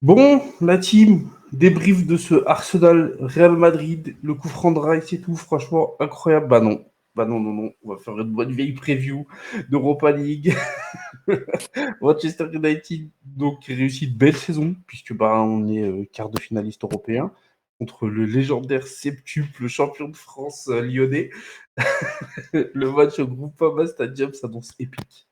Bon, la team, débrief de ce Arsenal Real Madrid, le coup franc de Rice et tout, franchement incroyable. Bah non, on va faire une bonne vieille preview d'Europa League. Manchester United, donc réussit de belle saison, puisque bah on est quart de finaliste européen contre le légendaire septuple champion de France lyonnais. Le match au Groupama Stadium s'annonce épique.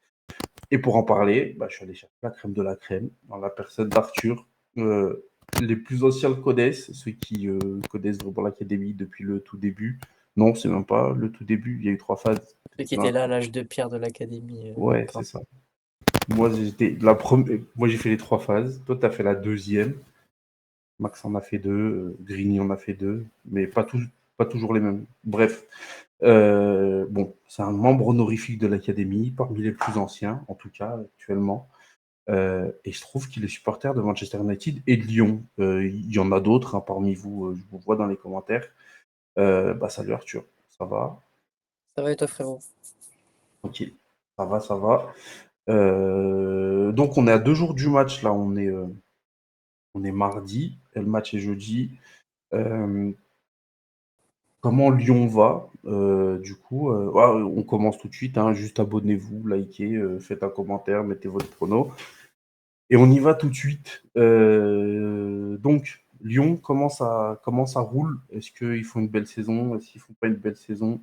Et pour en parler, bah, je suis allé chercher la crème de la crème, dans la personne d'Arthur. Euh, les plus anciens le connaissent, ceux qui connaissent vraiment l'académie depuis le tout début. Non, c'est même pas le tout début, il y a eu 3 phases. Ceux qui Non. étaient là à l'âge de pierre de l'académie. Ouais, c'est ça. Moi, Moi, j'ai fait les 3 phases. Toi, tu as fait la deuxième. Max en a fait deux. Grigny en a fait deux. Mais pas toujours les mêmes. Bref. Bon, c'est un membre honorifique de l'académie, parmi les plus anciens, en tout cas, actuellement. Et je trouve qu'il est supporter de Manchester United et de Lyon. Il y en a d'autres parmi vous, je vous vois dans les commentaires. Bah, salut Arthur, ça va? Ça va et toi, frérot? Tranquille. Ça va, ça va. Donc on est à 2 jours du match là, on est mardi et le match est jeudi. Euh, Comment Lyon va? Du coup, on commence tout de suite, hein, juste abonnez-vous, likez, faites un commentaire, mettez votre prono. Et on y va tout de suite. Donc, Lyon, comment ça roule? Est-ce qu'ils font une belle saison? Est-ce qu'ils font pas une belle saison?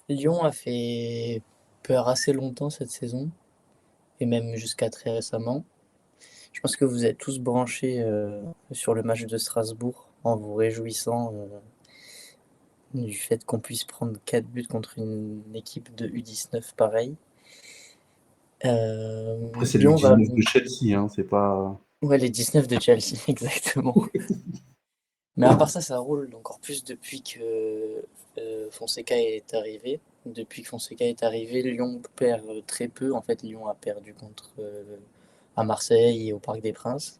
Lyon a fait peur assez longtemps cette saison, et même jusqu'à très récemment. Je pense que vous êtes tous branchés sur le match de Strasbourg en vous réjouissant du fait qu'on puisse prendre 4 buts contre une équipe de U19 pareil. Après, c'est le Lyon va... 19 de Chelsea, hein, c'est pas. Ouais, les 19 de Chelsea, exactement. Mais à part ça, ça roule encore plus depuis que Fonseca est arrivé. Depuis que Fonseca est arrivé, Lyon perd très peu. En fait, Lyon a perdu contre à Marseille et au Parc des Princes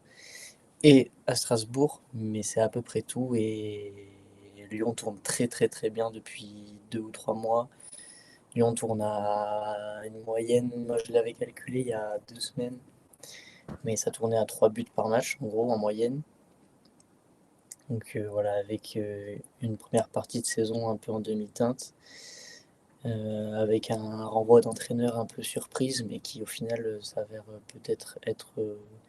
et à Strasbourg, mais c'est à peu près tout. Et Lyon tourne très très très bien depuis 2 ou 3 mois. Lyon tourne à une moyenne, moi je l'avais calculé il y a 2 semaines, mais ça tournait à 3 buts par match en gros en moyenne. Donc voilà, avec une première partie de saison un peu en demi-teinte, avec un renvoi d'entraîneur un peu surprise, mais qui au final s'avère peut-être être...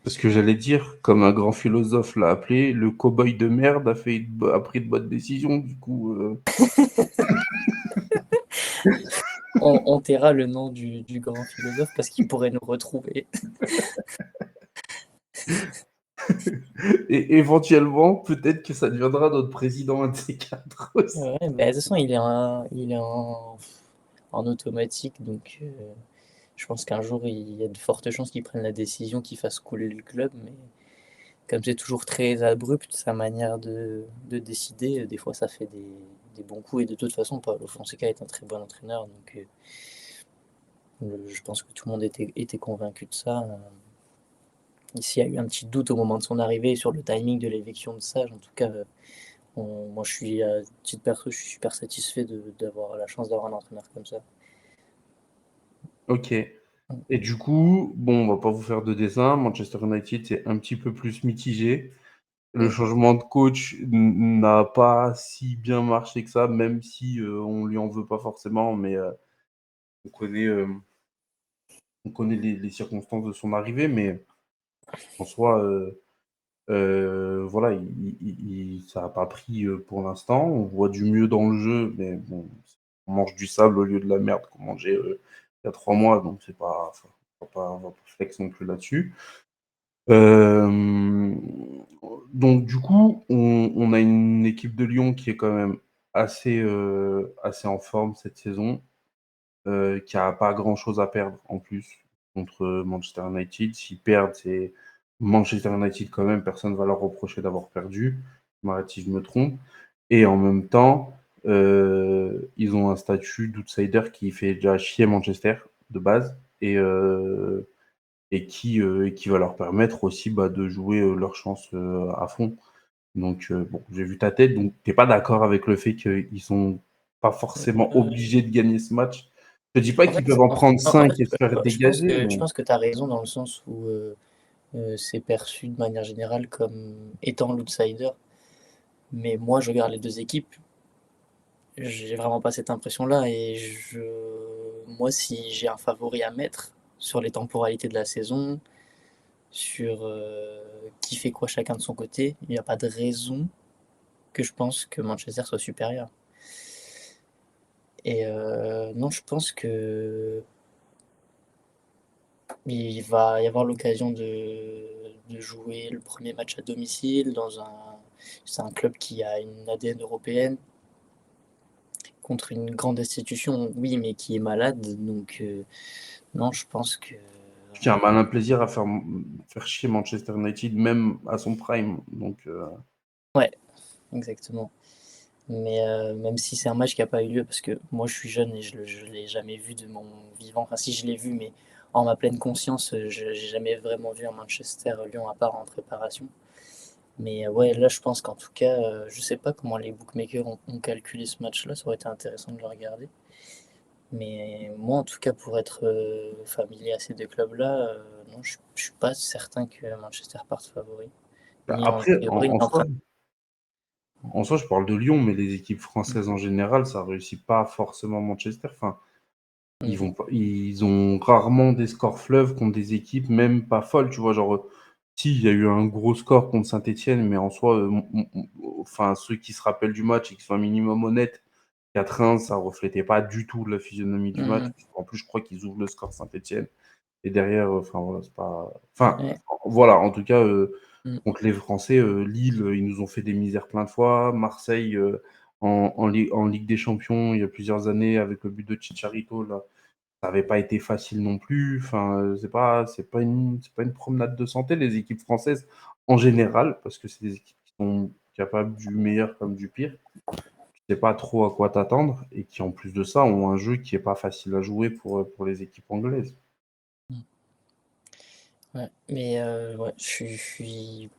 Ce que j'allais dire, comme un grand philosophe l'a appelé, le cow-boy de merde a pris de bonnes décisions, du coup. On taira le nom du grand philosophe parce qu'il pourrait nous retrouver. Et éventuellement, peut-être que ça deviendra notre président, un de ces quatre aussi. Ouais, bah, de toute façon, il est en automatique, donc je pense qu'un jour, il y a de fortes chances qu'il prenne la décision qu'il fasse couler le club, mais comme c'est toujours très abrupt, sa manière de décider, des fois ça fait des bons coups. Et de toute façon, Paulo Fonseca est un très bon entraîneur, donc je pense que tout le monde était convaincu de ça. S'il y a eu un petit doute au moment de son arrivée sur le timing de l'éviction de Sage, en tout cas, moi je suis, à titre perso, je suis super satisfait d'avoir la chance d'avoir un entraîneur comme ça. Ok. Et du coup, bon, on va pas vous faire de dessin. Manchester United, c'est un petit peu plus mitigé. Le Mm. changement de coach n'a pas si bien marché que ça, même si on lui en veut pas forcément, mais on connaît, on connaît les circonstances de son arrivée, mais en soi, voilà, ça n'a pas pris pour l'instant. On voit du mieux dans le jeu, mais bon, on mange du sable au lieu de la merde qu'on mangeait il y a 3 mois, donc c'est pas, enfin, on va pas flex non plus là-dessus. Euh, donc du coup, on a une équipe de Lyon qui est quand même assez en forme cette saison, qui a pas grand-chose à perdre en plus contre Manchester United. S'ils perdent, c'est Manchester United quand même, personne ne va leur reprocher d'avoir perdu. M'arrête si je me trompe. Et en même temps, ils ont un statut d'outsider qui fait déjà chier Manchester de base et qui va leur permettre aussi de jouer leur chance à fond. Donc, bon, j'ai vu ta tête, donc t'es pas d'accord avec le fait qu'ils sont pas forcément Euh, obligés de gagner ce match. Je te dis pas en qu'ils fait, peuvent en en, prendre en 5 fait et se faire je pense dégager, que, je mais pense que tu as raison dans le sens où c'est perçu de manière générale comme étant l'outsider. Mais moi, je regarde les deux équipes, j'ai vraiment pas cette impression-là. Moi, si j'ai un favori à mettre sur les temporalités de la saison, sur qui fait quoi chacun de son côté, il n'y a pas de raison que je pense que Manchester soit supérieur. Et non, je pense que il va y avoir l'occasion de jouer le premier match à domicile c'est un club qui a une ADN européenne contre une grande institution, oui, mais qui est malade. Donc non, je pense que Qui a un malin plaisir à faire chier Manchester United, même à son prime. Donc, ouais, exactement. Mais même si c'est un match qui n'a pas eu lieu, parce que moi je suis jeune et je ne l'ai jamais vu de mon vivant. Enfin, si je l'ai vu, mais en ma pleine conscience, je n'ai jamais vraiment vu un Manchester-Lyon à part en préparation. Mais ouais, là je pense qu'en tout cas, je sais pas comment les bookmakers ont calculé ce match-là, ça aurait été intéressant de le regarder. Mais moi en tout cas, pour être familier à ces deux clubs-là, non, je ne suis pas certain que Manchester parte favori. Ni en après, théorie, ni en en soi, pratique. je parle de Lyon, mais les équipes françaises en général, ça réussit pas forcément Manchester. Enfin, ils ont rarement des scores fleuves contre des équipes même pas folles, tu vois. Genre, si, il y a eu un gros score contre Saint-Etienne, mais en soi, enfin, ceux qui se rappellent du match et qui sont un minimum honnêtes, 4-1, ça reflétait pas du tout la physionomie du match. En plus, je crois qu'ils ouvrent le score Saint-Etienne. Et derrière, enfin, voilà, c'est pas. Enfin, Ouais. voilà, en tout cas, Mm. contre les Français, Lille, ils nous ont fait des misères plein de fois. Marseille, en Ligue des Champions, il y a plusieurs années, avec le but de Chicharito, là, ça n'avait pas été facile non plus. Enfin, c'est pas une promenade de santé, les équipes françaises en général, parce que c'est des équipes qui sont capables du meilleur comme du pire. Tu sais pas trop à quoi t'attendre et qui, en plus de ça, ont un jeu qui est pas facile à jouer pour les équipes anglaises. Ouais, mais ouais, je suis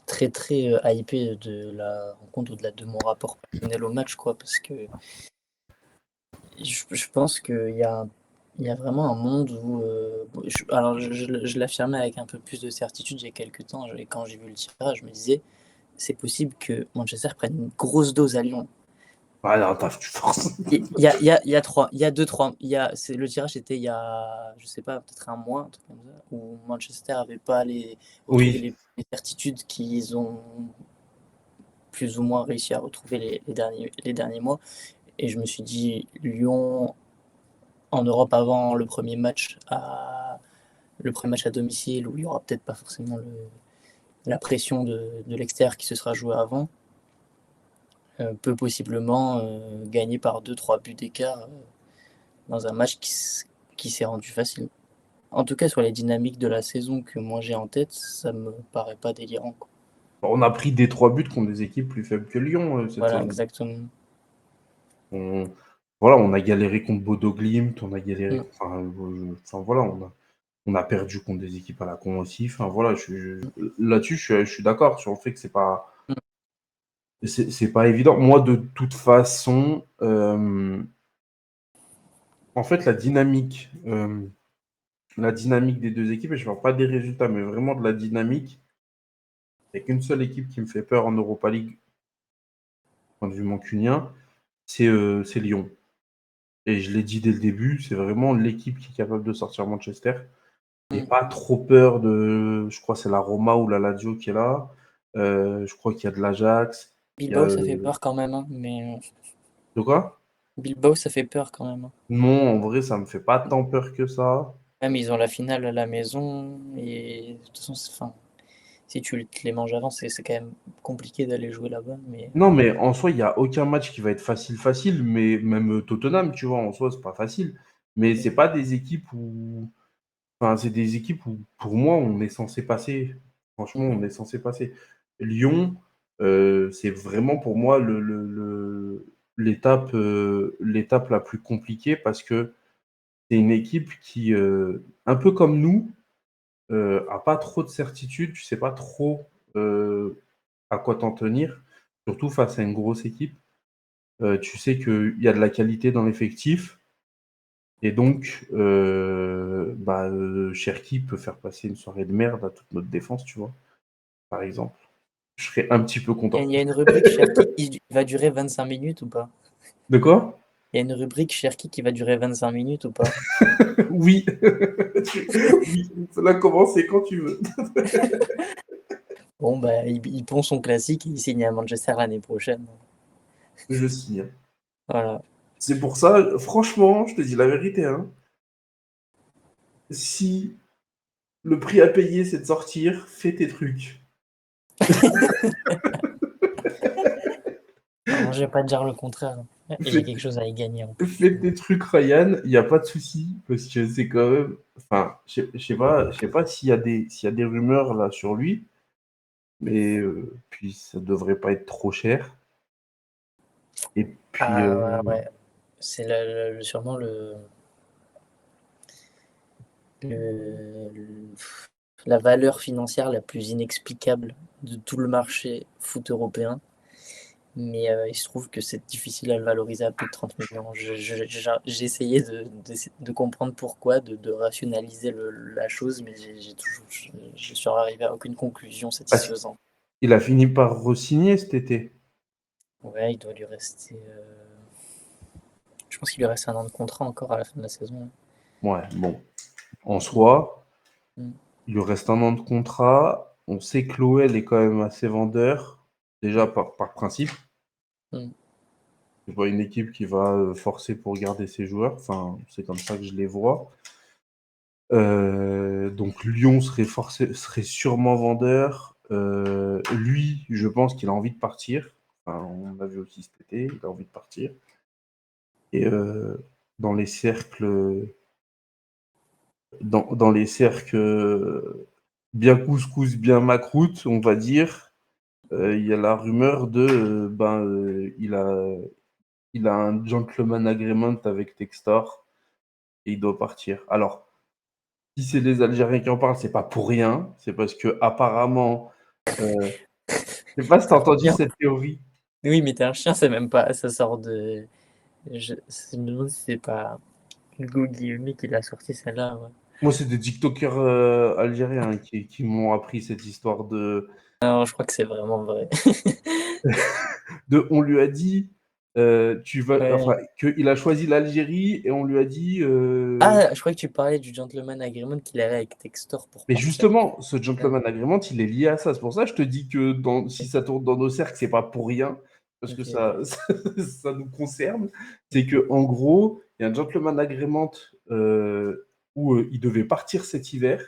très très hypé de la rencontre au-delà de mon rapport personnel au match, quoi, parce que je pense il y a vraiment un monde où. Alors, je l'affirmais avec un peu plus de certitude il y a quelques temps, quand j'ai vu le tirage, je me disais, c'est possible que Manchester prenne une grosse dose à Lyon. Ah non, tu forces. Il y a deux, trois. Le tirage était il y a, je sais pas, peut-être un mois, un truc comme ça, où Manchester avait pas retrouvé Oui. les certitudes qu'ils ont plus ou moins réussi à retrouver les derniers mois. Et je me suis dit, Lyon en Europe avant le premier match à domicile, où il y aura peut-être pas forcément la pression de l'extérieur qui se sera joué avant, peut possiblement gagner par deux trois buts d'écart dans un match qui s'est rendu facile. En tout cas, sur les dynamiques de la saison que moi j'ai en tête, ça me paraît pas délirant, quoi. On a pris des 3 buts contre des équipes plus faibles que Lyon cette Voilà, saison. exactement. On, voilà, on a galéré contre Bodo Glimt, on a galéré. Mm. Enfin, voilà, on a perdu contre des équipes à la con aussi. Enfin voilà, là-dessus, je suis d'accord sur le fait que Mm. c'est pas évident. Moi, de toute façon, en fait, la dynamique des deux équipes, et je ne parle pas des résultats, mais vraiment de la dynamique, il n'y a qu'une seule équipe qui me fait peur en Europa League, point de vue mancunien, c'est Lyon. Et je l'ai dit dès le début, c'est vraiment l'équipe qui est capable de sortir Manchester. J'ai Mm. pas trop peur de. Je crois que c'est la Roma ou la Lazio qui est là. Je crois qu'il y a de l'Ajax. Il y a, Bilbao, ça fait peur quand même, hein, mais de quoi? Bilbao, ça fait peur quand même, hein. Non, en vrai, ça me fait pas tant peur que ça. Même ils ont la finale à la maison et de toute façon, enfin, si tu te les manges avant, c'est quand même compliqué d'aller jouer là-bas. Mais Non, mais en soi, il n'y a aucun match qui va être facile, mais même Tottenham, tu vois, en soi, c'est pas facile. Mais c'est pas des équipes où. Enfin, c'est des équipes où, pour moi, on est censé passer. Franchement, on est censé passer. Lyon, c'est vraiment pour moi l'étape la plus compliquée parce que c'est une équipe qui, un peu comme nous, a pas trop de certitude. Tu sais pas trop à quoi t'en tenir, surtout face à une grosse équipe. Tu sais qu'il y a de la qualité dans l'effectif, Et donc, Cherki peut faire passer une soirée de merde à toute notre défense, tu vois, par exemple. Je serais un petit peu content. Il y a une rubrique Cherki qui va durer 25 minutes ou pas? De quoi? Il y a une rubrique Cherki qui va durer 25 minutes ou pas? Oui. Oui, cela commencer quand tu veux. Bon, bah, il pond son classique et il signe à Manchester l'année prochaine. Je signe. Voilà. C'est pour ça, franchement, je te dis la vérité, hein, si le prix à payer, c'est de sortir, fais tes trucs. Alors, je vais pas te dire le contraire. J'ai Fais, quelque chose à y gagner en plus. fais tes trucs, Ryan, il n'y a pas de souci, parce que c'est quand même... Enfin, je sais pas s'il y a des rumeurs là sur lui, mais puis ça devrait pas être trop cher. Et puis, Ah ouais, c'est sûrement la valeur financière la plus inexplicable de tout le marché foot européen. Mais il se trouve que c'est difficile à le valoriser à plus de 30 millions. J'ai essayé de comprendre pourquoi, de rationaliser la chose, mais je suis arrivé à aucune conclusion parce satisfaisante. qu'il a fini par re-signer cet été. Ouais, il doit lui rester. Je pense qu'il lui reste 1 an de contrat encore à la fin de la saison. Ouais, bon, en Mm. soi, Mm. il lui reste un an de contrat. On sait que l'OL est quand même assez vendeur, déjà par principe. Mm. C'est pas une équipe qui va forcer pour garder ses joueurs. Enfin, c'est comme ça que je les vois. Donc Lyon serait sûrement vendeur. Lui, je pense qu'il a envie de partir. Enfin, on l'a vu aussi cet été, il a envie de partir. Et dans les cercles, dans les cercles bien couscous, bien macroute, on va dire, il y a la rumeur de, il a un gentleman agreement avec Textor et il doit partir. Alors, si c'est les Algériens qui en parlent, c'est pas pour rien. C'est parce que apparemment, je sais pas si tu as T'es un entendu chien. cette théorie. Oui, mais t'es un chien, c'est même pas. Ça sort de. Je me demande si c'est pas Hugo Guillaume qui l'a sorti celle-là. Ouais. Moi, c'est des TikTokers algériens qui m'ont appris cette histoire Non, je crois que c'est vraiment vrai. on lui a dit, enfin, Ouais. qu'il a choisi l'Algérie et on lui a dit, Ah, je crois que tu parlais du gentleman agreement qu'il avait avec Textor pour mais partir. justement, ce Ah, gentleman agreement, il est lié à ça. C'est pour ça que je te dis que si ok. ça tourne dans nos cercles, c'est pas pour rien, parce que Ok. ça nous concerne. C'est que en gros, il y a un gentleman agreement où il devait partir cet hiver,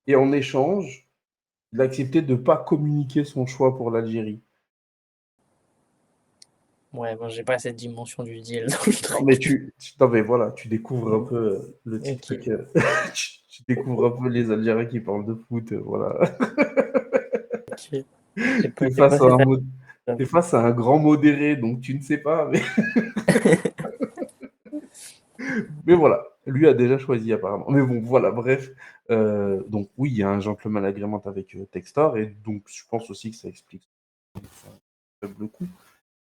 et en échange, il a accepté de ne pas communiquer son choix pour l'Algérie. Ouais, bon, j'ai pas cette dimension du deal dans le Non, mais truc. non, mais voilà, tu découvres un peu le Ok. TikTok. Tu découvres un peu les Algériens qui parlent de foot, voilà. Ok. T'es J'ai pas face à cette t'es j'avoue. face à un grand modéré, donc tu ne sais pas. Mais voilà, lui a déjà choisi apparemment. Mais bon, voilà, bref. Donc oui, il y a un gentleman agreement avec Textor, et donc je pense aussi que ça explique son faible coût.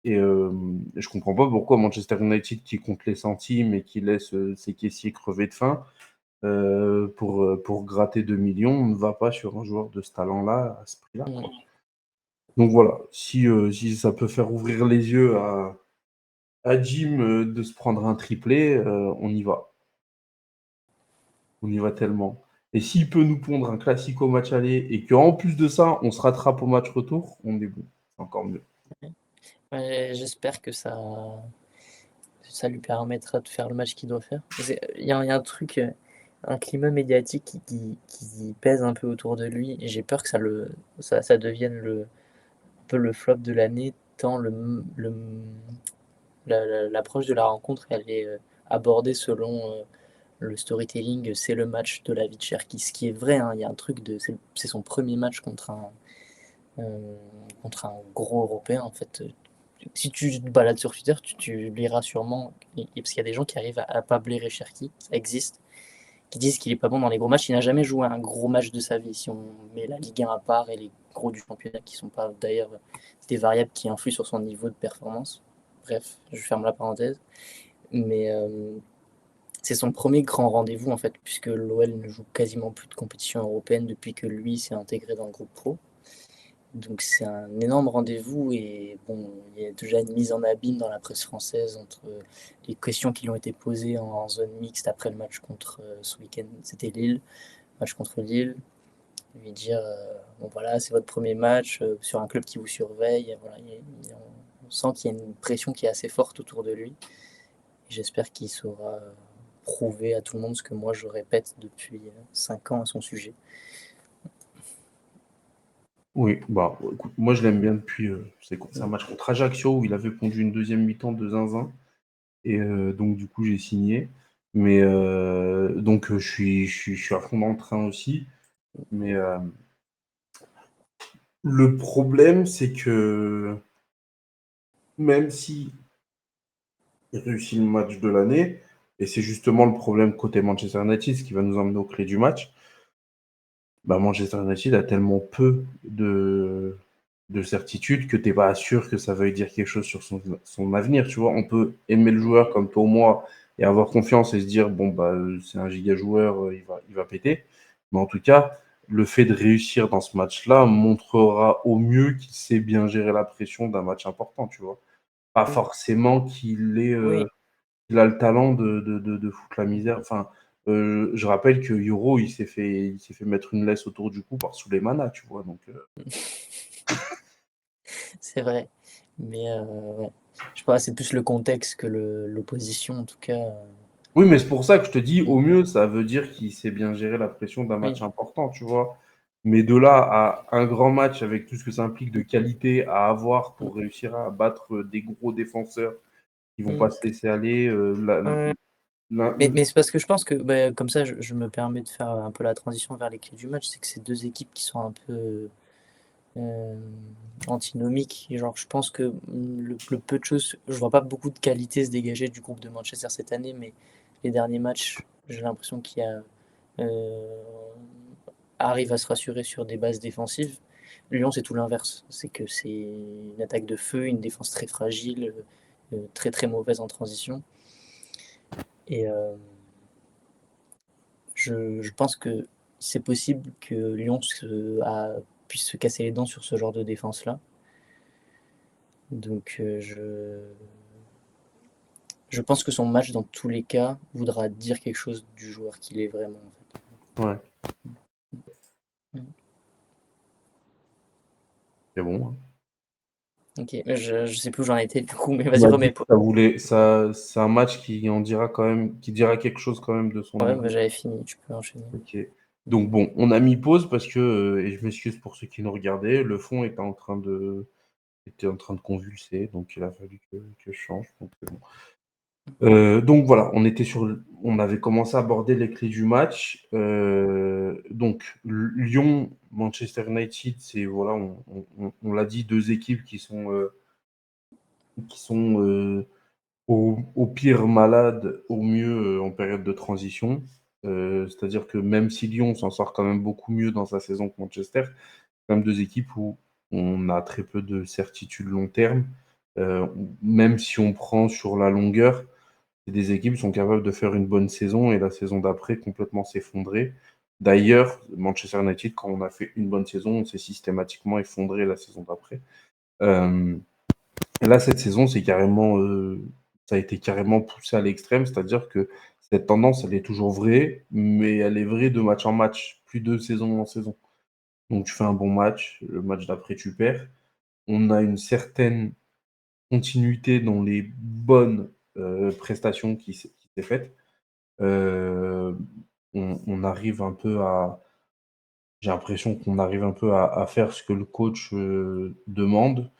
Et je comprends pas pourquoi Manchester United, qui compte les centimes et qui laisse ses caissiers crever de faim, pour gratter 2 millions, ne va pas sur un joueur de ce talent-là, à ce prix-là, Mm. quoi. Donc voilà, si ça peut faire ouvrir les yeux à Jim de se prendre un triplé, on y va. On y va tellement. Et s'il peut nous pondre un classique au match aller et qu'en plus de ça, on se rattrape au match retour, on est bon. C'est encore mieux. Ouais, j'espère que ça lui permettra de faire le match qu'il doit faire. Il y a un truc, un climat médiatique qui pèse un peu autour de lui. Et j'ai peur que ça devienne un peu le flop de l'année, tant l'approche de la rencontre, elle est abordée selon le storytelling, c'est le match de la vie de Cherki. Ce qui est vrai, hein, il y a un truc c'est son premier match euh, contre un gros Européen, en fait. Si tu te balades sur Twitter, tu liras sûrement, parce qu'il y a des gens qui arrivent à pas blairer Cherki, ça existe, qui disent qu'il est pas bon dans les gros matchs. Il n'a jamais joué un gros match de sa vie, si on met la Ligue 1 à part et les gros du championnat, qui sont pas d'ailleurs des variables qui influent sur son niveau de performance. Bref, je ferme la parenthèse. Mais c'est son premier grand rendez-vous en fait, puisque l'OL ne joue quasiment plus de compétition européenne depuis que lui s'est intégré dans le groupe pro. Donc c'est un énorme rendez-vous et bon, il y a déjà une mise en abîme dans la presse française entre les questions qui lui ont été posées en zone mixte après le match contre ce week-end, c'était Lille, match contre Lille, lui dire bon voilà c'est votre premier match sur un club qui vous surveille, voilà, on sent qu'il y a une pression qui est assez forte autour de lui. Et j'espère qu'il saura prouver à tout le monde ce que moi je répète depuis 5 ans à son sujet. Oui, bah écoute, moi je l'aime bien depuis. C'est un match contre Ajaccio où il avait pondu une deuxième mi-temps de zinzin. Et donc du coup j'ai signé. Mais donc je suis à fond dans le train aussi. Mais le problème c'est que même si il réussit le match de l'année, et c'est justement le problème côté Manchester United, ce qui va nous emmener aux clés du match, bah Manchester United a tellement peu de certitude que tu n'es pas sûr que ça veuille dire quelque chose sur son avenir. Tu vois, on peut aimer le joueur comme toi ou moi et avoir confiance et se dire bon bah c'est un giga joueur, il va péter. Mais en tout cas, le fait de réussir dans ce match-là montrera au mieux qu'il sait bien gérer la pression d'un match important. Tu vois, pas forcément Oui, il a le talent de foutre la misère. Enfin, je rappelle que Euro, il s'est fait mettre une laisse autour du cou par Souleymana, tu vois. Donc, c'est vrai. Mais ouais. Je sais pas, c'est plus le contexte que l'opposition en tout cas. oui, mais c'est pour ça que je te dis, au mieux, ça veut dire qu'il sait bien gérer la pression d'un Oui, match important, tu vois. Mais de là à un grand match avec tout ce que ça implique de qualité à avoir pour réussir à battre des gros défenseurs qui vont pas mm. se laisser aller, Ouais. Mais c'est parce que je pense que bah, comme ça je me permets de faire un peu la transition vers les clés du match, c'est que c'est deux équipes qui sont un peu euh, antinomiques. Et genre, je pense que le peu de choses, je vois pas beaucoup de qualité se dégager du groupe de Manchester cette année, mais les derniers matchs, j'ai l'impression qu'il y a arrive à se rassurer sur des bases défensives. Lyon, c'est tout l'inverse. C'est que c'est une attaque de feu, une défense très fragile, très très mauvaise en transition. Et je pense que c'est possible que Lyon puisse se casser les dents sur ce genre de défense-là. Donc je pense que son match, dans tous les cas, voudra dire quelque chose du joueur qu'il est vraiment. ouais, En fait. c'est bon, hein. Ok, mais je sais plus où j'en étais du coup, mais Tu vas-y, m'as dit remets. que ça voulait, ça, c'est un match qui en dira quand même, qui dira quelque chose quand même de son Ouais, avenir. bah, j'avais fini, tu peux enchaîner. Ok. Donc bon, on a mis pause parce que, et je m'excuse pour ceux qui nous regardaient, le fond était en train de convulser, donc il a fallu que je change. Donc c'est bon. Donc voilà, on avait commencé à aborder les clés du match. Donc Lyon, Manchester United, c'est voilà, on l'a dit, deux équipes qui sont au pire malades, au mieux en période de transition. C'est-à-dire que même si Lyon s'en sort quand même beaucoup mieux dans sa saison que Manchester, c'est quand même deux équipes où on a très peu de certitude long terme. Même si on prend sur la longueur, des équipes sont capables de faire une bonne saison et la saison d'après complètement s'effondrer. D'ailleurs, Manchester United, quand on a fait une bonne saison, on s'est systématiquement effondré la saison d'après. Euh, Là, cette saison, ça a été carrément poussé à l'extrême, c'est-à-dire que cette tendance, elle est toujours vraie, mais elle est vraie de match en match, plus de saison en saison. Donc, tu fais un bon match, le match d'après, tu perds. On a une certaine continuité dans les bonnes prestations qui s'est faite. Euh, on arrive un peu à. J'ai l'impression qu'on arrive un peu à faire ce que le coach demande.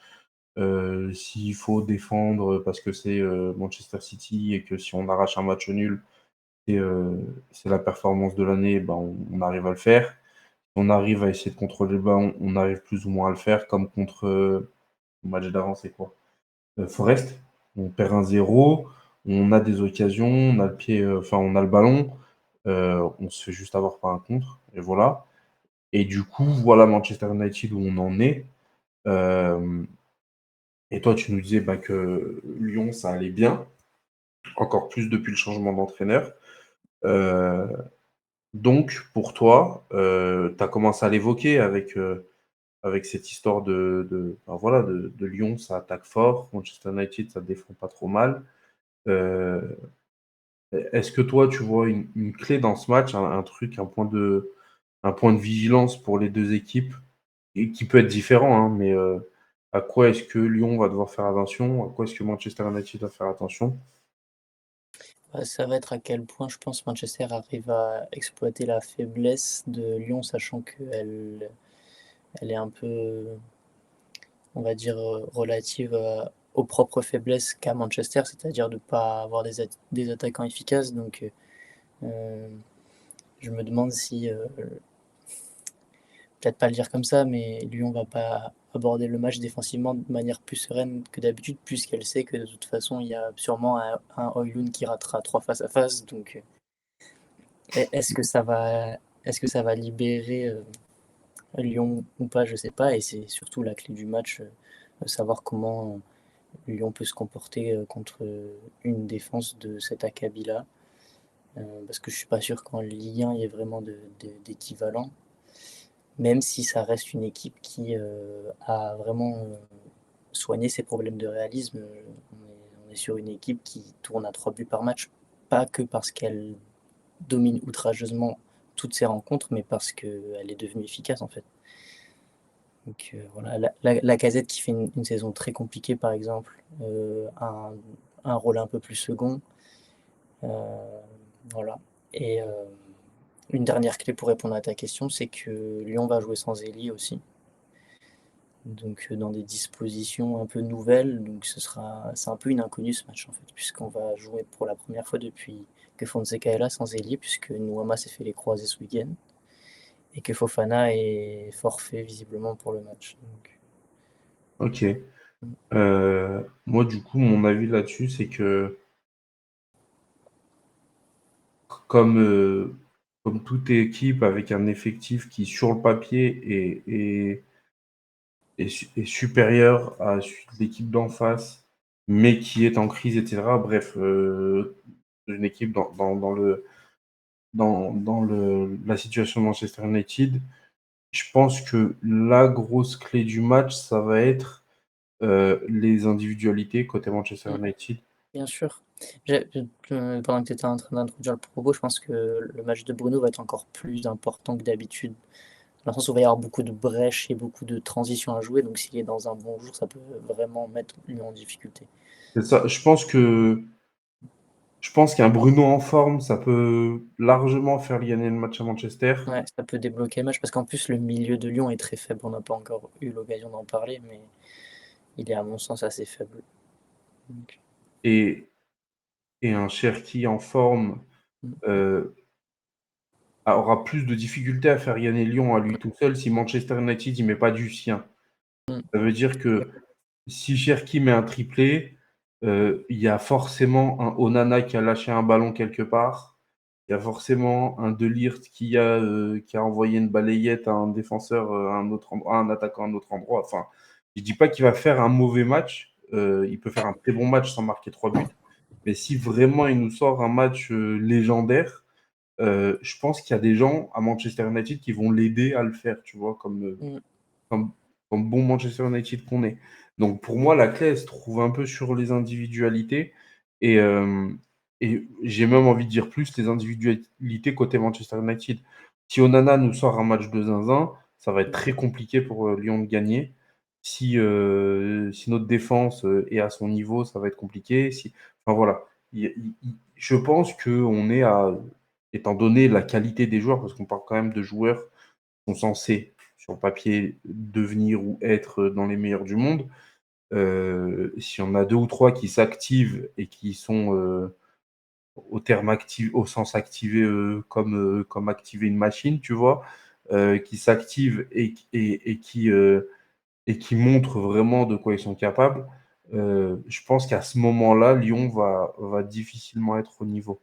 S'il faut défendre parce que c'est Manchester City et que si on arrache un match nul, c'est la performance de l'année, ben on arrive à le faire. Si on arrive à essayer de contrôler le ballon, on arrive plus ou moins à le faire, comme contre le match d'avant, c'est quoi Forest. On perd 1-0, on a des occasions, on a le pied, enfin on a le ballon, on se fait juste avoir par un contre, et voilà. Et du coup, voilà Manchester United où on en est. Euh, et toi, tu nous disais bah, que Lyon, ça allait bien, encore plus depuis le changement d'entraîneur. Euh, donc, pour toi, tu as commencé à l'évoquer avec cette histoire voilà, de Lyon, ça attaque fort, Manchester United, ça défend pas trop mal. Euh, Est-ce que toi, tu vois une clé dans ce match, un truc, un point de vigilance pour les deux équipes, et qui peut être différent, hein, mais à quoi est-ce que Lyon va devoir faire attention? À quoi est-ce que Manchester United va faire attention? Ça va être à quel point, je pense, Manchester arrive à exploiter la faiblesse de Lyon, sachant elle est un peu, on va dire, relative aux propres faiblesses qu'a Manchester, c'est-à-dire de ne pas avoir des attaquants efficaces. Donc, euh, je me demande si, peut-être pas le dire comme ça, mais Lyon va pas aborder le match défensivement de manière plus sereine que d'habitude, puisqu'elle sait que de toute façon, il y a sûrement un Højlund qui ratera 3 face à face. Donc, est-ce que ça va libérer Lyon ou pas, je sais pas. Et c'est surtout la clé du match, savoir comment Lyon peut se comporter contre une défense de cet acabit-là. Parce que je suis pas sûr qu'en Ligue 1, il y ait vraiment d'équivalent. Même si ça reste une équipe qui a vraiment soigné ses problèmes de réalisme. On est sur une équipe qui tourne à 3 buts par match, pas que parce qu'elle domine outrageusement toutes ses rencontres, mais parce qu'elle est devenue efficace en fait. Donc voilà, la Casette qui fait une saison très compliquée par exemple, un rôle un peu plus second. euh, voilà. Et une dernière clé pour répondre à ta question, c'est que Lyon va jouer sans ailier aussi. Donc dans des dispositions un peu nouvelles, donc c'est un peu une inconnue ce match en fait, puisqu'on va jouer pour la première fois depuis que Fonseca est là sans ailier, puisque Nuama s'est fait les croisés ce week-end, et que Fofana est forfait visiblement pour le match. Donc, Ok. Moi, du coup, mon avis là-dessus, c'est que comme, euh, comme toute équipe avec un effectif qui, sur le papier, est supérieur à l'équipe d'en face, mais qui est en crise, etc. Bref, une équipe la situation de Manchester United, je pense que la grosse clé du match, ça va être les individualités côté Manchester mm, United. bien sûr. Pendant que tu étais en train d'introduire le propos, je pense que le match de Bruno va être encore plus important que d'habitude, dans le sens où il va y avoir beaucoup de brèches et beaucoup de transitions à jouer, donc s'il est dans un bon jour, ça peut vraiment mettre Lyon en difficulté. C'est ça. Je pense qu'un Bruno en forme, ça peut largement faire gagner le match à Manchester. Ouais, ça peut débloquer le match parce qu'en plus le milieu de Lyon est très faible. On n'a pas encore eu l'occasion d'en parler, mais il est à mon sens assez faible. Donc, Et, et un Cherki en forme mm, euh, aura plus de difficultés à faire gagner Lyon à lui tout seul si Manchester United n'y met pas du sien. mm, Ça veut dire que si Cherki met un triplé, il y a forcément un Onana qui a lâché un ballon quelque part. Il y a forcément un De Ligt qui a envoyé une balayette à un défenseur à un autre endroit, à un attaquant à un autre endroit. Enfin, je dis pas qu'il va faire un mauvais match. Il peut faire un très bon match sans marquer 3 buts. Mais si vraiment il nous sort un match légendaire, je pense qu'il y a des gens à Manchester United qui vont l'aider à le faire, tu vois, mm, comme, comme bon Manchester United qu'on est. Donc pour moi, la clé, elle se trouve un peu sur les individualités. Et, euh, et j'ai même envie de dire plus les individualités côté Manchester United. Si Onana nous sort un match de zinzin, ça va être très compliqué pour Lyon de gagner. Si notre défense est à son niveau, ça va être compliqué. Enfin voilà. Je pense qu'on est à, étant donné la qualité des joueurs, parce qu'on parle quand même de joueurs qui sont censés sur le papier devenir ou être dans les meilleurs du monde. S'il y en a deux ou trois qui s'activent et qui sont au terme actif, au sens activé comme activer une machine, tu vois, qui s'activent et qui montrent vraiment de quoi ils sont capables, je pense qu'à ce moment-là, Lyon va difficilement être au niveau.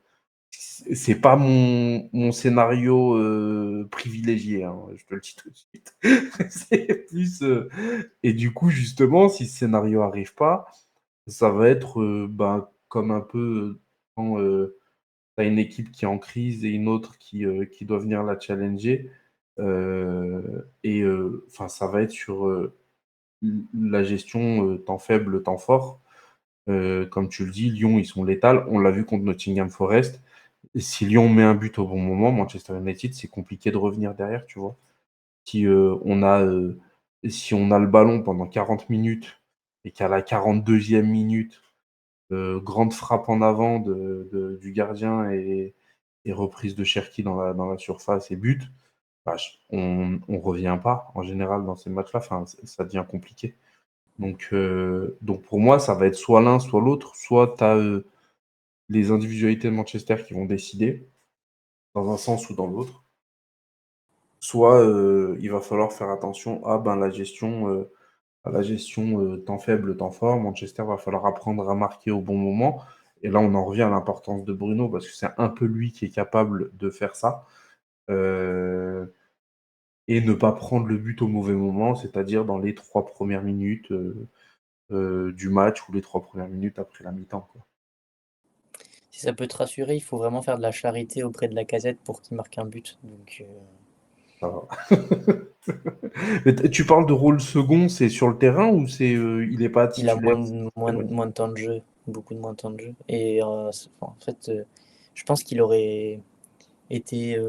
C'est pas mon scénario privilégié, hein, je te le dis tout de suite. C'est plus, et du coup, justement, si ce scénario arrive pas, ça va être ben, comme un peu quand tu as une équipe qui est en crise et une autre qui doit venir la challenger. Enfin, ça va être sur la gestion temps faible, temps fort. Comme tu le dis, Lyon, ils sont létals. On l'a vu contre Nottingham Forest. Et si Lyon met un but au bon moment, Manchester United, c'est compliqué de revenir derrière, tu vois. Si, si on a le ballon pendant 40 minutes et qu'à la 42e minute, grande frappe en avant du gardien et reprise de Cherki dans la surface et but, bah, on ne revient pas en général dans ces matchs-là. Enfin, ça devient compliqué. Donc pour moi, ça va être soit l'un, soit l'autre. Soit tu as les individualités de Manchester qui vont décider dans un sens ou dans l'autre. Soit il va falloir faire attention à la gestion temps faible, temps fort. Manchester va falloir apprendre à marquer au bon moment. Et là, on en revient à l'importance de Bruno parce que c'est un peu lui qui est capable de faire ça. Et ne pas prendre le but au mauvais moment, c'est-à-dire dans les 3 premières minutes du match ou les 3 premières minutes après la mi-temps, quoi. Si ça peut te rassurer, il faut vraiment faire de la charité auprès de Lacazette pour qu'il marque un but. Donc, Ça va. Mais tu parles de rôle second, c'est sur le terrain ou il n'est pas il a titulaire? moins de temps de jeu, beaucoup de moins de temps de jeu. Et en fait, je pense qu'il aurait été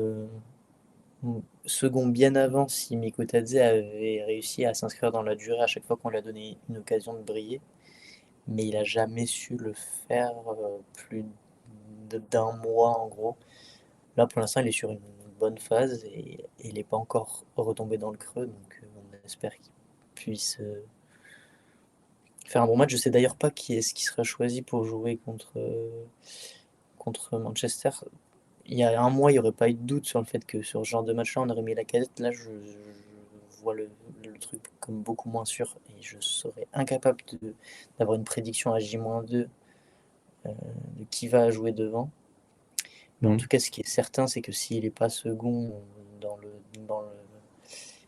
second bien avant si Mikotadze avait réussi à s'inscrire dans la durée à chaque fois qu'on lui a donné une occasion de briller. Mais il a jamais su le faire plus d'un mois en gros. Là, pour l'instant, il est sur une bonne phase et il n'est pas encore retombé dans le creux. Donc, on espère qu'il puisse faire un bon match. Je sais d'ailleurs pas qui est-ce qui sera choisi pour jouer contre Manchester. Il y a un mois, il n'y aurait pas eu de doute sur le fait que sur ce genre de match-là, on aurait mis la Lacazette. Là, je vois le truc comme beaucoup moins sûr et je serais incapable d'avoir une prédiction à J-2 de qui va jouer devant. Mais en Mmh. tout cas, ce qui est certain, c'est que s'il n'est pas second dans le, dans le,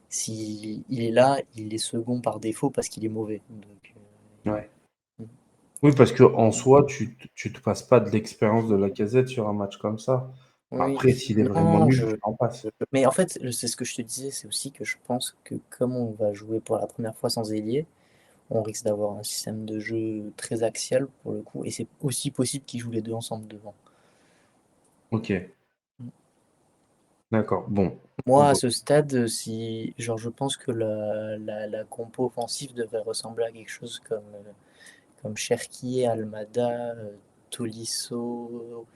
s'il il est là, il est second par défaut parce qu'il est mauvais. Donc, Ouais. mm. Oui, parce qu'en soi, tu te passes pas de l'expérience de Lacazette sur un match comme ça. Oui, Après, s'il est vraiment non, nul, tu t'en passes. mais en fait, c'est ce que je te disais, c'est aussi que je pense que comme on va jouer pour la première fois sans ailier, on risque d'avoir un système de jeu très axial pour le coup, et c'est aussi possible qu'ils jouent les deux ensemble devant. Ok, d'accord. Bon. On Moi, à va- ce stade, si, genre, je pense que la compo offensive devrait ressembler à quelque chose comme Cherki, Almada, Tolisso,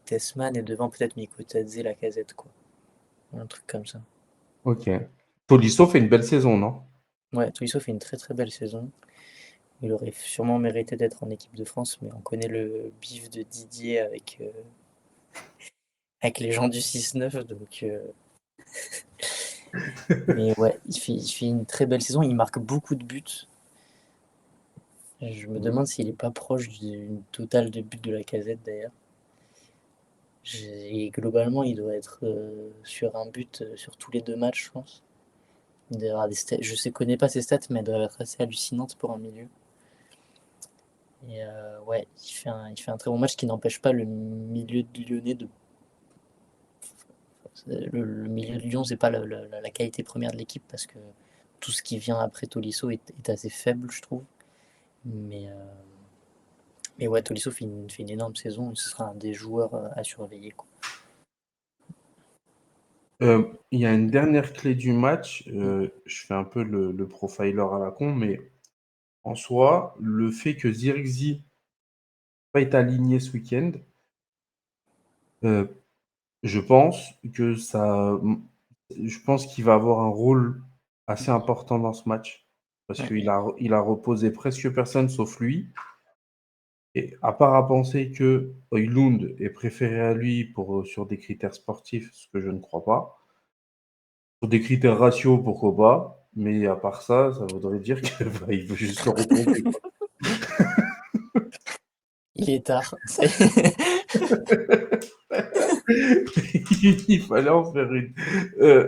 Tessman, et devant peut-être Mikotadze, Lacazette, quoi. Un truc comme ça. Ok. Tolisso fait une belle saison, non? Ouais, Tolisso fait une très très belle saison. Il aurait sûrement mérité d'être en équipe de France, mais on connaît le bif de Didier avec les gens du 6-9, donc... Mais ouais, il fait une très belle saison, il marque beaucoup de buts. Je me demande s'il est pas proche d'une totale de buts de la casette d'ailleurs. Et globalement, il doit être sur un but sur tous les deux matchs, je pense. Il doit avoir des stats, je sais, connais pas ses stats, mais elles doivent être assez hallucinantes pour un milieu. Et ouais, il fait un très bon match qui n'empêche pas le milieu de lyonnais de. Le milieu de Lyon, c'est pas la qualité première de l'équipe parce que tout ce qui vient après Tolisso est assez faible, je trouve. Mais, euh, mais ouais, Tolisso fait une énorme saison et ce sera un des joueurs à surveiller, quoi. Il y a une dernière clé du match. Je fais un peu le profiler à la con, mais en soi, le fait que Zirkzee pas été aligné ce week-end, euh, je pense que ça, je pense qu'il va avoir un rôle assez important dans ce match parce Ouais. il a reposé presque personne sauf lui. Et à part à penser que Højlund est préféré à lui sur des critères sportifs, ce que je ne crois pas. Sur des critères ratio, pourquoi pas. Mais à part ça, ça voudrait dire qu'il veut juste le reposer, quoi. Il est tard. Ça y est. Il fallait en faire une. Euh,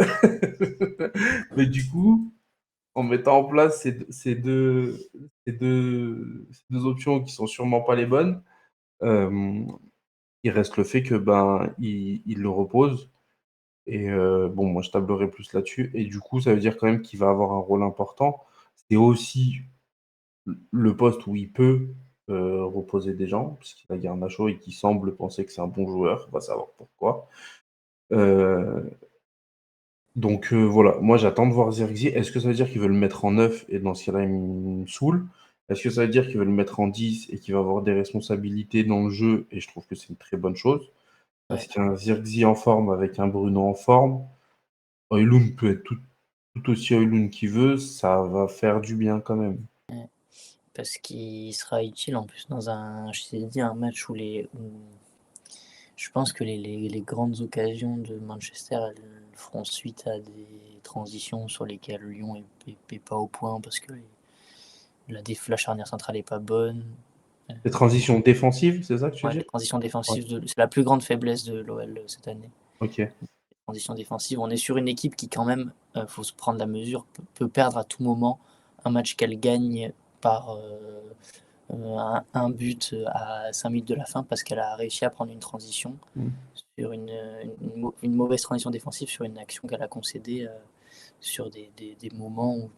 Mais du coup, en mettant en place ces deux options qui sont sûrement pas les bonnes, euh, Il reste le fait que il le repose. Et bon, moi je tablerai plus là-dessus. Et du coup, ça veut dire quand même qu'il va avoir un rôle important. C'est aussi le poste où il peut reposer des gens, puisqu'il a Garnacho et qui semble penser que c'est un bon joueur. On va savoir pourquoi. Euh, donc voilà, moi j'attends de voir Zirkzee. Est-ce que ça veut dire qu'il veut le mettre en 9 et dans ce cas-là il me saoule? Est-ce que ça veut dire qu'il veut le mettre en 10 et qu'il va avoir des responsabilités dans le jeu? Et je trouve que c'est une très bonne chose. Parce Ouais. qu'un Zirkzee en forme avec un Bruno en forme, Højlund peut être tout aussi Højlund qu'il veut, ça va faire du bien quand même. Ouais. Parce qu'il sera utile en plus dans je t'ai dit, un match où je pense que les grandes occasions de Manchester, elles feront suite à des transitions sur lesquelles Lyon est pas au point parce que la charnière centrale est pas bonne. Les transitions défensives, c'est ça que tu veux Ouais, dire? les transitions Ouais, défensives, c'est la plus grande faiblesse de l'OL cette année. ok. Les transitions défensives, on est sur une équipe qui quand même, faut se prendre la mesure, peut perdre à tout moment un match qu'elle gagne par un but à 5 minutes de la fin parce qu'elle a réussi à prendre une transition Mm. sur une mauvaise transition défensive sur une action qu'elle a concédée sur des moments où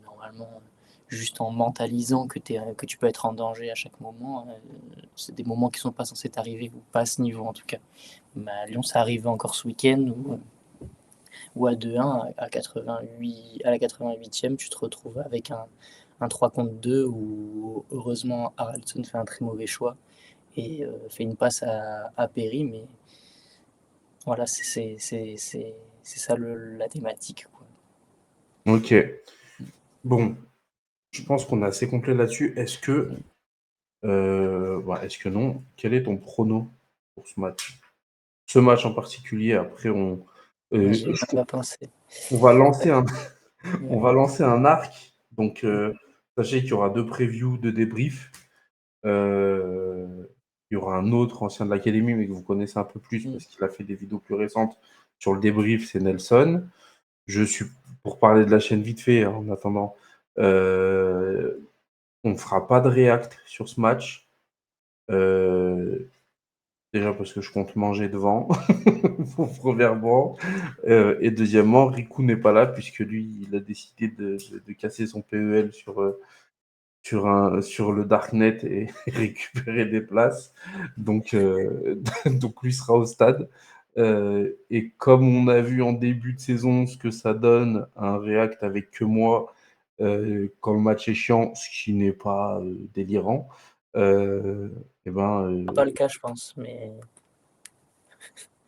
normalement, juste en mentalisant que tu peux être en danger à chaque moment, c'est des moments qui sont pas censés t'arriver, ou pas à ce niveau en tout cas. Mais à Lyon, ça arrive encore ce week-end où à 2-1, à 88, à la 88e, tu te retrouves avec un 3 contre 2 où heureusement Haraldson fait un très mauvais choix et fait une passe à Perry, mais voilà, c'est ça la thématique, quoi. Ok. Bon, je pense qu'on est assez complet là-dessus. Est-ce que non? Quel est ton prono pour ce match? Ce match en particulier, après J'y ai je même pas pensé. on va lancer un on Ouais. va lancer un arc. Donc sachez qu'il y aura 2 previews, 2 débriefs. Il y aura un autre ancien de l'académie, mais que vous connaissez un peu plus Mm. parce qu'il a fait des vidéos plus récentes sur le débrief, c'est Nelson. Je suis pour parler de la chaîne vite fait, hein, en attendant, on ne fera pas de react sur ce match. Heu, Déjà parce que je compte manger devant, premièrement. Et deuxièmement, Riku n'est pas là puisque lui, il a décidé de casser son PEL sur le darknet et récupérer des places. Donc, donc lui sera au stade. Et comme on a vu en début de saison ce que ça donne, un React avec que moi, quand le match est chiant, ce qui n'est pas délirant, et ben, C'est pas le cas, je pense, mais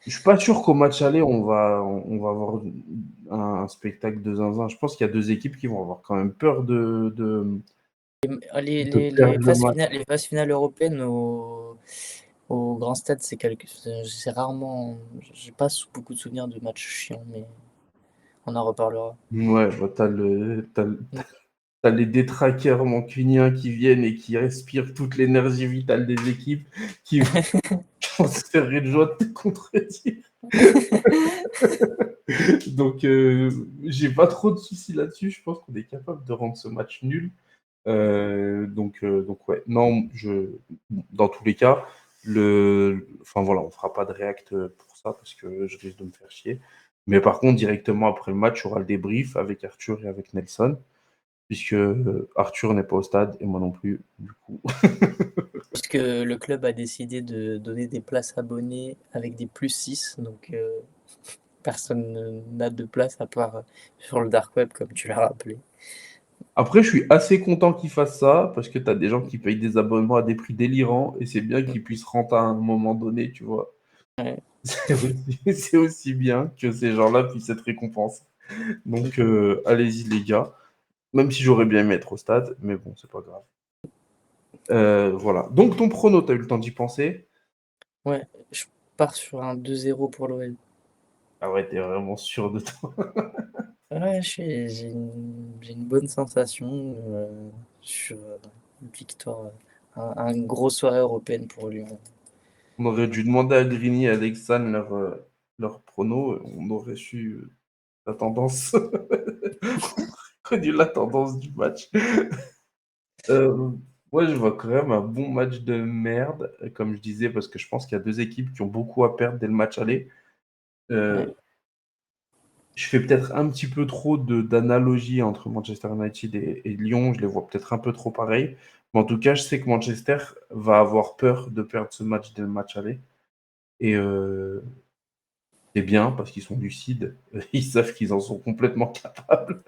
je suis pas sûr qu'au match aller, on va avoir un spectacle de zinzin. Je pense qu'il y a deux équipes qui vont avoir quand même peur de perdre le match. les phases finales européennes au grand stade, c'est rarement. J'ai pas beaucoup de souvenirs de matchs chiants, mais on en reparlera. Ouais, bah, t'as les détraqueurs mancuniens qui viennent et qui respirent toute l'énergie vitale des équipes, qui vont se faire de joie de te contredire. Donc, j'ai pas trop de soucis là-dessus. Je pense qu'on est capable de rendre ce match nul. Donc ouais. Non, dans tous les cas, enfin voilà, on fera pas de react pour ça parce que je risque de me faire chier. Mais par contre, directement après le match, il y aura le débrief avec Arthur et avec Nelson, puisque Arthur n'est pas au stade et moi non plus, du coup. Puisque le club a décidé de donner des places abonnées avec des +6, donc personne n'a de place à part sur le dark web, comme tu l'as rappelé. Après, je suis assez content qu'ils fassent ça parce que tu as des gens qui payent des abonnements à des prix délirants et c'est bien qu'ils puissent rentrer à un moment donné, tu vois. Ouais. C'est aussi bien que ces gens-là puissent être récompensés. Donc, allez-y, les gars. Même si j'aurais bien aimé être au stade, mais bon, c'est pas grave. Voilà. Donc, ton prono, t'as eu le temps d'y penser? Ouais, je pars sur un 2-0 pour l'OL. Ah ouais, t'es vraiment sûr de toi. Ouais, j'ai une bonne sensation sur une victoire, un gros soirée européenne pour Lyon. On aurait dû demander à Grigny et à Alexandre leur prono. On aurait su la tendance. Connu la tendance du match. Euh, Moi, je vois quand même un bon match de merde, comme je disais, parce que je pense qu'il y a deux équipes qui ont beaucoup à perdre dès le match aller. Ouais. Je fais peut-être un petit peu trop d'analogie entre Manchester United et Lyon. Je les vois peut-être un peu trop pareils. Mais en tout cas, je sais que Manchester va avoir peur de perdre ce match dès le match aller. Et c'est bien parce qu'ils sont lucides. Ils savent qu'ils en sont complètement capables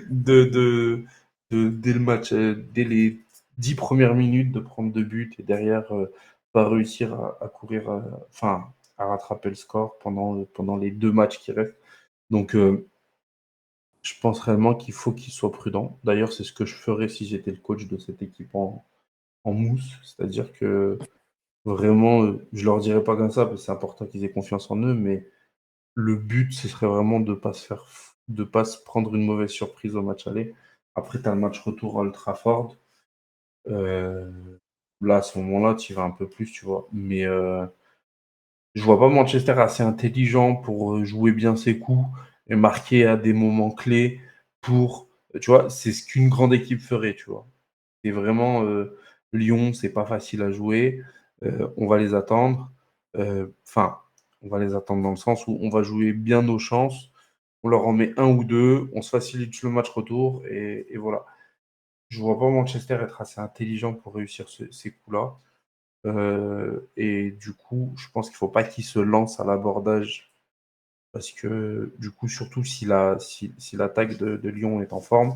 de, de, de, dès le match, dès les 10 premières minutes, de prendre deux buts et derrière, pas réussir à courir, enfin, à rattraper le score pendant les deux matchs qui restent. Donc, je pense réellement qu'il faut qu'il soit prudent. D'ailleurs, c'est ce que je ferais si j'étais le coach de cette équipe en mousse. C'est-à-dire que vraiment, je leur dirais pas comme ça, parce que c'est important qu'ils aient confiance en eux, mais le but, ce serait vraiment de pas se prendre une mauvaise surprise au match aller. Après, tu as le match retour à Old Trafford. Euh, Là, à ce moment-là, tu y vas un peu plus, tu vois. Mais je vois pas Manchester assez intelligent pour jouer bien ses coups et marquer à des moments clés pour, tu vois, c'est ce qu'une grande équipe ferait, tu vois. C'est vraiment Lyon, c'est pas facile à jouer. On va les attendre. Enfin, on va les attendre dans le sens où on va jouer bien nos chances. On leur en met un ou deux, on se facilite le match retour et voilà. Je vois pas Manchester être assez intelligent pour réussir ces coups-là. Et du coup, je pense qu'il faut pas qu'il se lance à l'abordage parce que du coup, surtout si l'attaque de Lyon est en forme,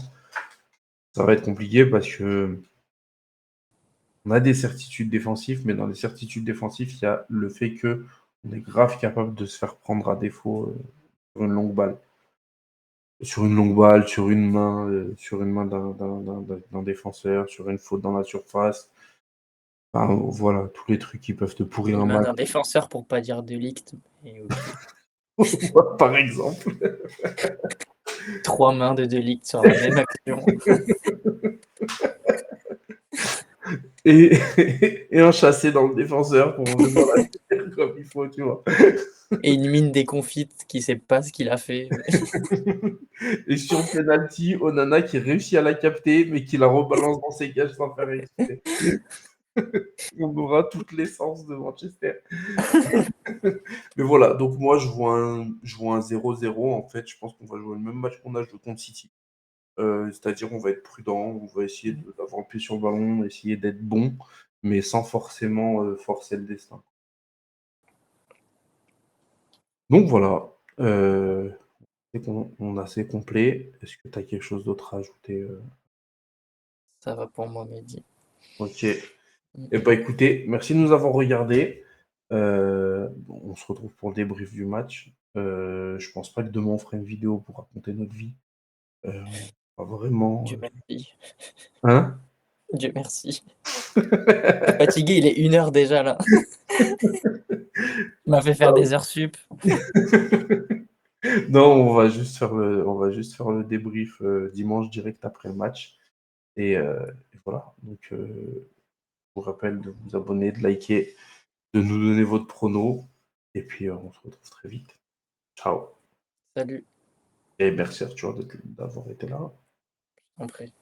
ça va être compliqué parce que on a des certitudes défensives, mais dans les certitudes défensives, il y a le fait que on est grave capable de se faire prendre à défaut sur une longue balle. Sur une longue balle, sur une main d'un défenseur, sur une faute dans la surface. Enfin, voilà, tous les trucs qui peuvent te pourrir Une un main match, d'un défenseur pour pas dire de licte. Et ok. par exemple. 3 mains de Delict sur la même action. Et, et un chassé dans le défenseur pour vraiment la faire comme il faut, tu vois. Et une mine déconfite qui sait pas ce qu'il a fait. Et sur le penalty, Onana qui réussit à la capter, mais qui la rebalance dans ses cages sans faire exprès. On aura toute l'essence de Manchester. Mais voilà, donc moi je vois un 0-0 en fait. Je pense qu'on va jouer le même match qu'on a joué contre City. C'est-à-dire on va être prudent, on va essayer d'avoir le pied sur le ballon, essayer d'être bon, mais sans forcément forcer le destin. Donc voilà, c'est on a assez complet. Est-ce que tu as quelque chose d'autre à ajouter Ça va pour moi, Mehdi. Ok. Eh ben, écoutez, merci de nous avoir regardés. On se retrouve pour le débrief du match. Je pense pas que demain on fera une vidéo pour raconter notre vie. On va vraiment. Dieu merci. Hein. Dieu merci. Je suis fatigué, il est 1 heure déjà là. Il m'a fait faire des heures sup. Non, on va juste faire le débrief dimanche direct après le match. Et voilà. Donc, je vous rappelle de vous abonner, de liker, de nous donner votre prono. Et puis, on se retrouve très vite. Ciao. Salut. Et merci Arthur d'avoir été là. En prie.